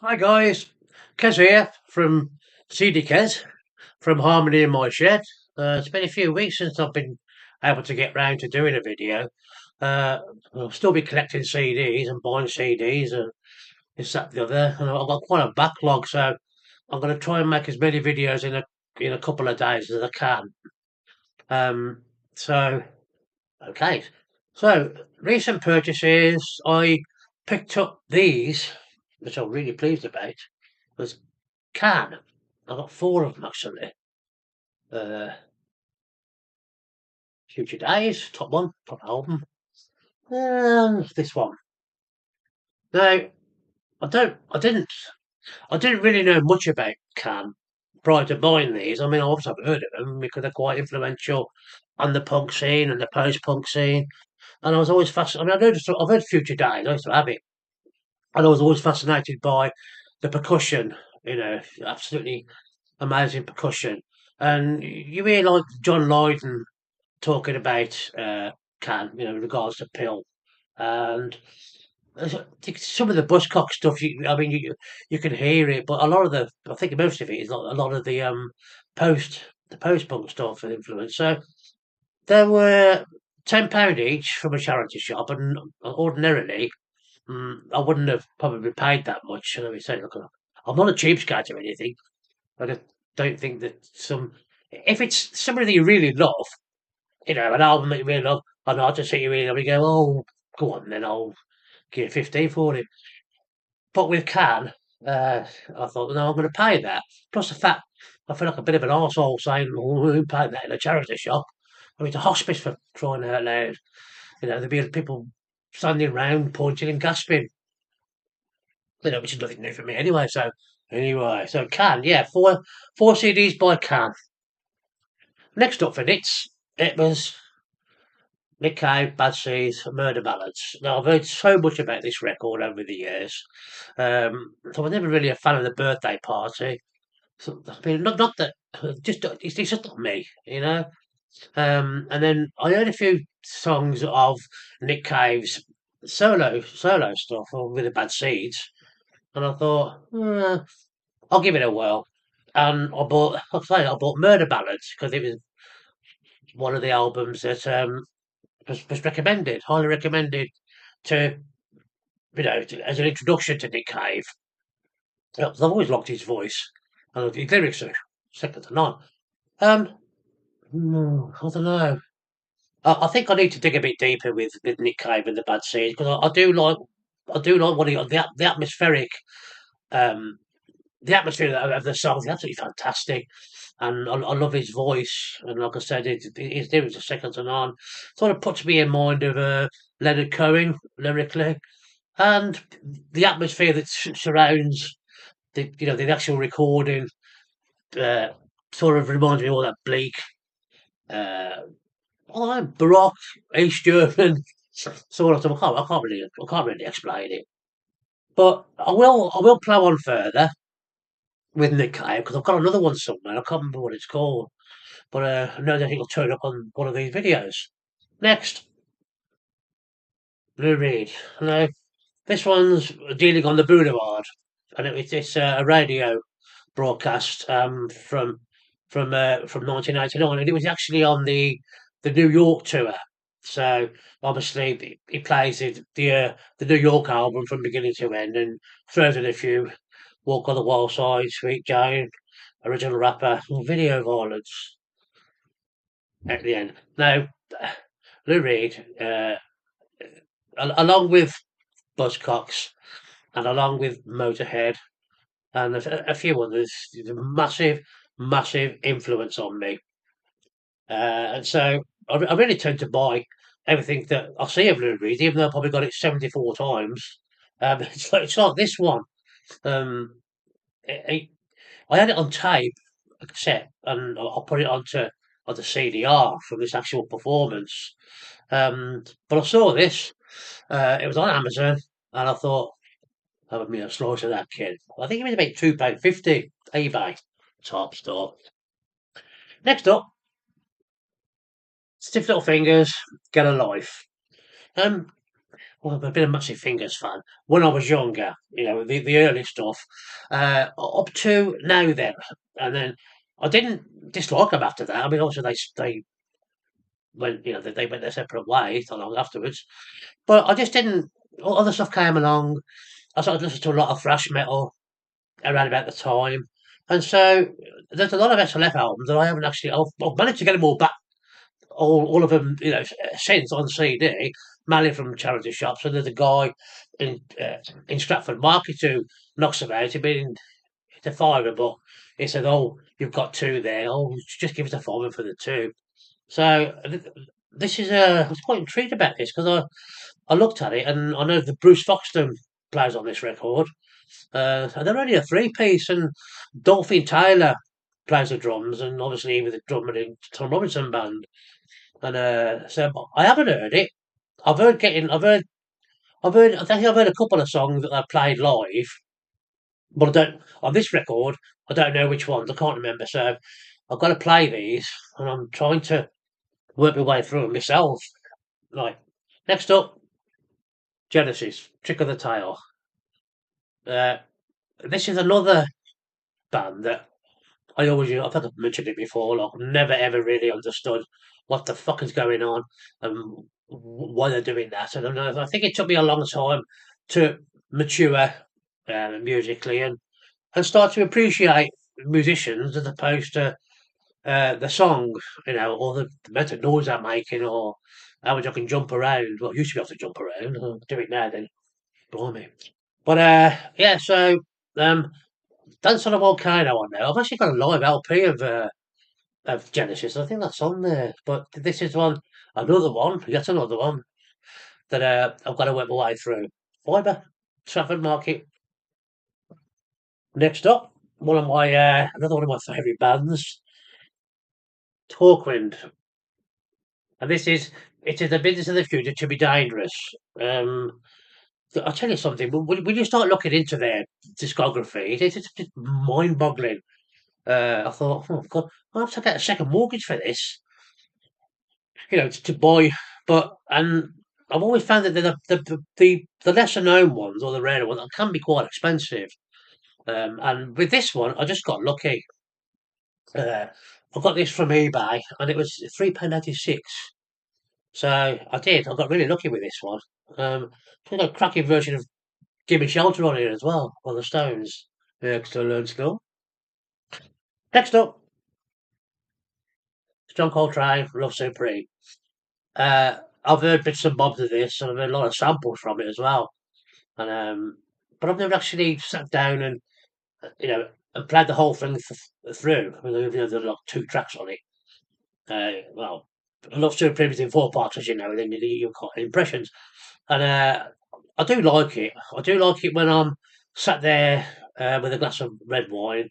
Hi guys, Kez here from CD Kez from Harmony in My Shed. It's been a few weeks since I've been able to get round to doing a video. Uh, I'll still be collecting CDs and buying CDs and this, that, the other. And I've got quite a backlog, so I'm going to try and make as many videos in a couple of days as I can. Um, so okay, so recent purchases. I picked up these, which I'm really pleased about. Was Can. I got four of them actually. Uh, Future Days, top one, top album, and this one. Now, I didn't really know much about Can prior to buying these. I mean, obviously I've heard of them because they're quite influential on the punk scene and the post-punk scene. And I was always fascinated. I mean, I've heard Future Days. I used to have it, and I was always fascinated by the percussion. Absolutely amazing percussion. And you hear like John Lydon talking about Can, in regards to Pill, and I think some of the Buzzcock stuff. You can hear it, but a lot of I think most of it is like a lot of post the post punk stuff and influence. So there were £10 each from a charity shop, and ordinarily I wouldn't have probably paid that much. And I would say, look, I'm not a cheapskate or anything. I just don't think that if it's somebody that you really love, an album that you really love, an artist that you really love, you go, oh, go on, then I'll give you 15 for it. But with Can, I thought, no, I'm going to pay that. Plus the fact I feel like a bit of an arsehole saying, oh, who paid that in a charity shop? I mean, it's a hospice for crying out loud. There'd be people standing round, pointing and gasping, which is nothing new for me anyway. So Can, yeah, four CDs by Can. Next up for Nits, it was Nick Cave, Bad Seeds, Murder Ballads. Now, I've heard so much about this record over the years. So I was never really a fan of the birthday party. So, I mean, not that, it's just not me. And then I heard a few songs of Nick Cave's solo stuff with the Bad Seeds, and I thought, I'll give it a whirl. And I bought Murder Ballads because it was one of the albums that was recommended, highly recommended to as an introduction to Nick Cave. I've always liked his voice and his lyrics are second to none. Um, I don't know. I think I need to dig a bit deeper with Nick Cave and the Bad Seeds because I do like what the atmospheric um the atmosphere of the songs is absolutely fantastic, and I love his voice. And like I said, his lyrics are second to none. Sort of puts me in mind of Leonard Cohen lyrically, and the atmosphere that surrounds the actual recording uh, sort of reminds me of all that bleak, uh, baroque East German sort of stuff. I can't really explain it, but I will plough on further with Nick Cave because I've got another one somewhere. I can't remember what it's called, but I know that it'll turn up on one of these videos. Next, Lou Reed. Now, this one's dealing on the Boulevard, and it's a radio broadcast from 1989, and it was actually on the New York tour. So obviously he plays the New York album from beginning to end, and throws in a few Walk on the Wild Side, Sweet Jane, original rapper, and video violence at the end. Now, Lou Reed, along with Buzzcocks and along with Motorhead and a few others, massive, massive influence on me. And so I really tend to buy everything that I see of Lou Reed, even though I probably got it 74 times. It's like this one. Um, it, I had it on tape, a cassette, and I put it onto CDR from this actual performance. But I saw this. It was on Amazon, and I thought, have me a slice of that kid. I think it was about £2.50 eBay top store. Next up, Stiff Little Fingers, Get a Life. Um, well, I've been a massive Fingers fan when I was younger. The early stuff, up to now. Then and then I didn't dislike them after that. I mean, obviously they went they went their separate ways not long afterwards. But I just didn't. Other stuff came along. I started listening to a lot of thrash metal around about the time, and so there's a lot of SLF albums that I haven't actually. I've managed to get them all back, all of them, since on CD, mainly from charity shops. And there's a guy in Stratford Market who knocks about. He'd been to fiver, but he said, "Oh, you've got two there. Oh, just give us a fiver for the two." So this is I was quite intrigued about this because I looked at it and I know that Bruce Foxton plays on this record. And they're only a three-piece, and Dolphin Taylor plays the drums, and obviously he was the drummer in Tom Robinson band. And so I haven't heard it. I think I've heard a couple of songs that I've played live, but I don't on this record. I don't know which ones. I can't remember. So I've got to play these, and I'm trying to work my way through them myself. Like next up, Genesis, Trick of the Tail. Uh, this is another band that I think I've mentioned it before. Like, never ever really understood what the fuck is going on and why they're doing that. And I think it took me a long time to mature musically and start to appreciate musicians as opposed to the song, or the amount of noise I'm making, or how much I can jump around. Well, I used to be able to jump around. I'll do it now then. Blimey. But yeah, so um, that's sort of Volcano on there. I've actually got a live LP of Genesis. I think that's on there. But this is another one, yet another one that I've got to work my way through. Fibre, Trafford Market. Next up, another one of my favourite bands, Torquewind. And it is the business of the future to be dangerous. Um, I'll tell you something. When you start looking into their discography, it's just mind-boggling. I thought, oh God, I'll have to get a second mortgage for this, to buy. And I've always found that the lesser known ones or the rarer ones can be quite expensive. And with this one, I just got lucky. Uh, I got this from eBay, and it was £3.86. So I did. I got really lucky with this one. It's got a cracking version of "Give Me Shelter" on here as well, on the Stones. Yeah, still learn still. Next up, John Coltrane, "Love Supreme." I've heard bits and bobs of this, and I've heard a lot of samples from it as well. And but I've never actually sat down and played the whole thing through. I mean, there's like two tracks on it. Well, Love Supreme is in four parts, as you know, and then you've got impressions. And I do like it. I do like it when I'm sat there with a glass of red wine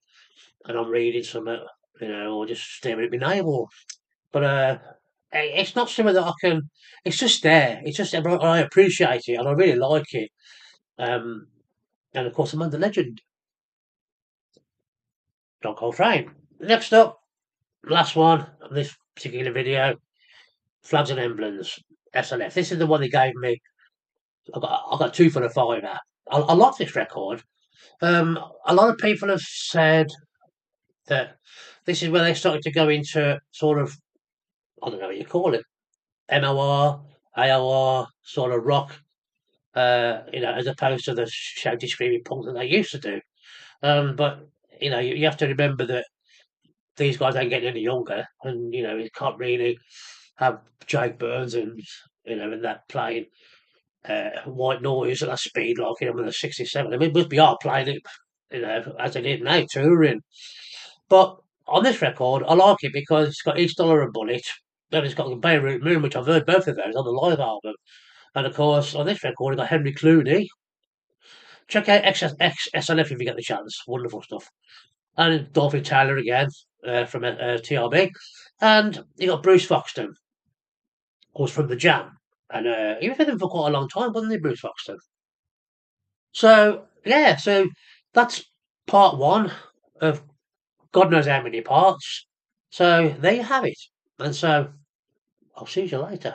and I'm reading something, or just staring at my navel. But it's not something that I can. It's just there. It's just I appreciate it and I really like it. Um, and of course, I'm under legend, John Coltrane. Next up, last one of this particular video, Flags and Emblems, SLF. This is the one they gave me. I got two for the fiver. I like this record. A lot of people have said that this is where they started to go into sort of, I don't know what you call it, MOR, AOR, sort of rock, as opposed to the shouty, screamy punk that they used to do. But you have to remember that these guys ain't getting any younger, and you can't really have Jake Burns and that playing white noise at that speed like with a 67. I mean, we are playing it, as it is now, touring. But on this record, I like it because it's got East Dollar and Bullet, and it's got Beirut Moon, which I've heard both of those on the live album. And of course, on this record, it's got Henry Clooney. Check out XSLF if you get the chance. Wonderful stuff. And Dolphin Taylor again from TRB. And you got Bruce Foxton, of course, from The Jam. And he was with them for quite a long time, wasn't he, Bruce Foxton? So, yeah, so that's part one of God knows how many parts. So there you have it. And so I'll see you later.